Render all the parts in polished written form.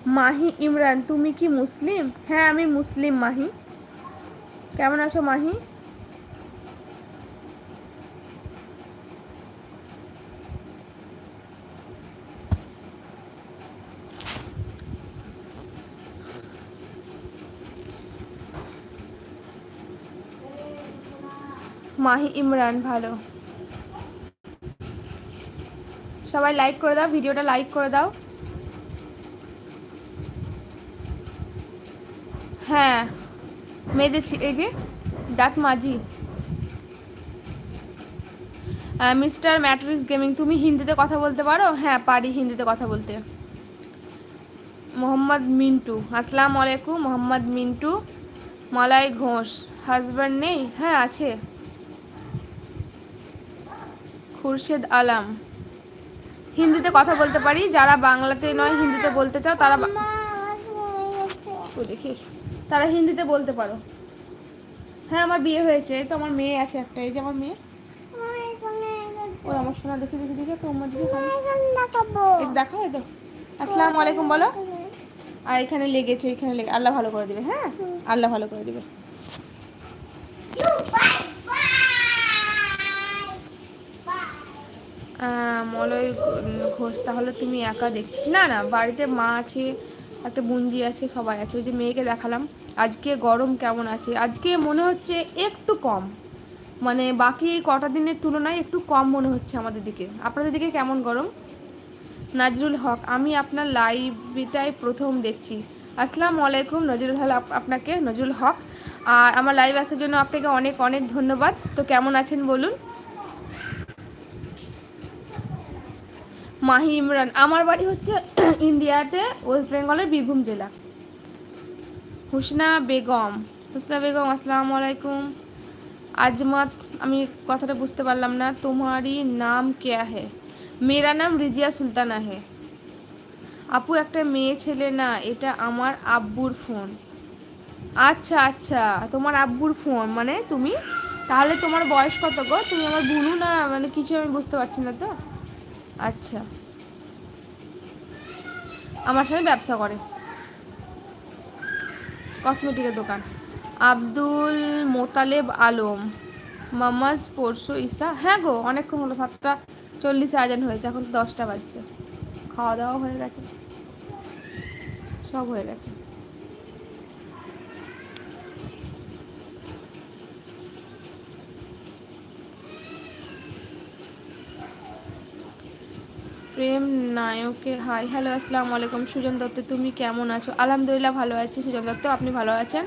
মাহি ইমরান, তুমি কি মুসলিম? হ্যাঁ আমি মুসলিম মাহি। কেমন আছো মাহি? মাহি ইমরান ভালো। সবাই লাইক করে দাও, ভিডিওটা লাইক করে দাও। হ্যাঁ মেয়েদের এই যে দাঁত মাজি। মিস্টার ম্যাট্রিক্স গেমিং, তুমি হিন্দিতে কথা বলতে পারো? হ্যাঁ পারি হিন্দিতে কথা বলতে। মোহাম্মদ মিন্টু, আসসালামু আলাইকুম। মোহাম্মদ মিন্টু। মালাই ঘোষ, হাজব্যান্ড নেই? হ্যাঁ আছে। খুরশেদ আলম, হিন্দিতে কথা বলতে পারি। যারা বাংলাতে নয় হিন্দিতে বলতে চাও তারা দেখিস তারা হিন্দিতে বলতে পারো। হ্যাঁ আমার বিয়ে হয়েছে, তো আমার মেয়ে আছে একটা, এই যে আমার মেয়ে। ওর আমার সোনা, দেখি দেখি দেখি তোমার দিকে দেখো। এই তো আসসালামু আলাইকুম বলো। আর এখানে লেগেছে, এখানে লেগে, আল্লাহ ভালো করে দিবে। হ্যাঁ আল্লাহ ভালো করে দিবে। মলয় ঘোষ, তাহলে তুমি একা দেখছি? না না, বাড়িতে মা আছে, একটা বুঞ্জি আছে, সবাই আছে। ওই যে মেয়েকে দেখালাম। আজকে গরম কেমন আছে? আজকে মনে হচ্ছে একটু কম, মানে বাকি কটা দিনের তুলনায় একটু কম মনে হচ্ছে আমাদের দিকে। আপনাদের দিকে কেমন গরম? নাজরুল হক, আমি আপনার লাইভটাই প্রথম দেখছি। আসসালামু আলাইকুম নজরুল হক, আপনাকে নজরুল হক। আর আমার লাইভ আসার জন্য আপনাকে অনেক অনেক ধন্যবাদ। তো কেমন আছেন বলুন? মাহি ইমরান, আমার বাড়ি হচ্ছে ইন্ডিয়াতে, ওয়েস্ট বেঙ্গলের বীরভূম জেলা। হুসনা বেগম, হুসনা বেগম আসসালামু আলাইকুম। আজমাত, আমি কথাটা বুঝতে পারলাম না। তোমারি নাম ক্যা হে? মেরা নাম রিজিয়া সুলতানা হে। আপু একটা মেয়ে ছেলে না, এটা আমার আব্বুর ফোন। আচ্ছা আচ্ছা, তোমার আব্বুর ফোন মানে তুমি, তাহলে তোমার বয়স কত গো? তুমি আমার বুনু না, মানে কিছু আমি বুঝতে পারছি না তো। আচ্ছা, আমার সাথে ব্যবসা করে, কসমেটিকের দোকান। আব্দুল মোতালেব আলম, মামাজ পরশু ঈসা। হ্যাঁ গো অনেকক্ষণ হলো, 7:40 আজান হয়েছে, এখন 10টা বাজছে। খাওয়া দাওয়া হয়ে গেছে, সব হয়ে গেছে। প্রেম নায়কে হাই, হ্যালো আসসালামু আলাইকুম। সুজন দত্ত, তুমি কেমন আছো? আলহামদুলিল্লাহ ভালো আছি সুজন দত্ত, আপনি ভালো আছেন?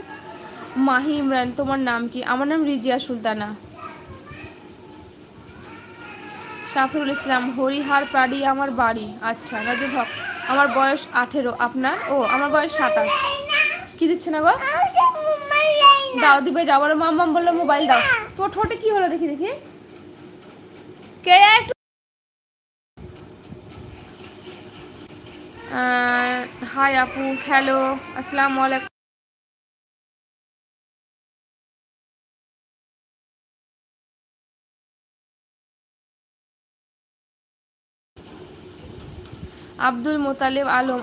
মাহি ইমরান, তোমার নাম কি? আমার নাম রিজিয়া সুলতানা। সাফরুল ইসলাম, হরিহার পাড়ি আমার বাড়ি। আচ্ছা নাজুল হক, আমার বয়স 18। আপনার? ও আমার বয়স 27। কি দিচ্ছে না গো? দাও, দিবে যাও। বলো মাম বললো মোবাইল দাও। তোর ঠোঁটে কি হলো দেখি দেখি। কে একটু হাই আপু, হ্যালো আসসালামু আলাইকুম। আব্দুল মোতালেব আলম,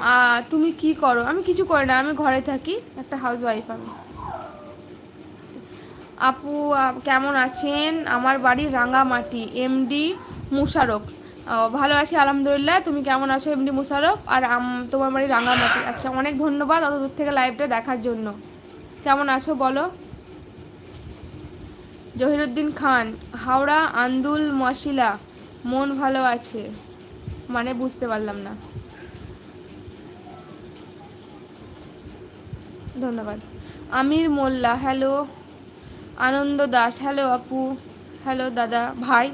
তুমি কি করো? আমি কিছু করি না, আমি ঘরে থাকি, একটা হাউস ওয়াইফ আমি। আপু কেমন আছেন? আমার বাড়ি রাঙ্গামাটি, এমডি মুশারফ। ভালো আছি আলহামদুলিল্লাহ, তুমি কেমন আছো এমডি মুশারফ? আর তোমার বাড়ি রাঙ্গামাটি। আচ্ছা অনেক ধন্যবাদ অত দূর থেকে লাইভটা দেখার জন্য। কেমন আছো বলো? জহিরুদ্দিন খান, হাওড়া আন্দুল মশিলা, মন ভালো আছে মানে বুঝতে পারলাম না। ধন্যবাদ। আমির মোল্লা, হ্যালো। আনন্দ দাস, হ্যালো আপু, হ্যালো দাদা ভাই।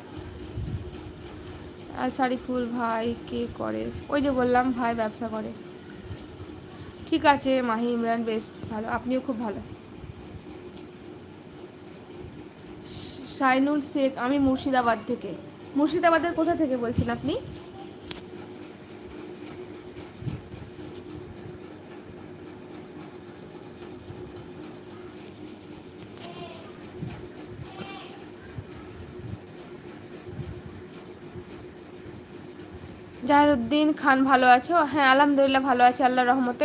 আর সারিফুল ভাই কে করে? ওই যে বললাম ভাই ব্যবসা করে। ঠিক আছে মাহি ইমরান, বেশ ভালো, আপনিও খুব ভালো। শাইনুল শেখ, আমি মুর্শিদাবাদ থেকে। মুর্শিদাবাদের কোথা থেকে বলছেন আপনি? জাহিরুদ্দিন খান, ভালো আছো? হ্যাঁ আলহামদুলিল্লাহ ভালো আছি আল্লাহর রহমতে।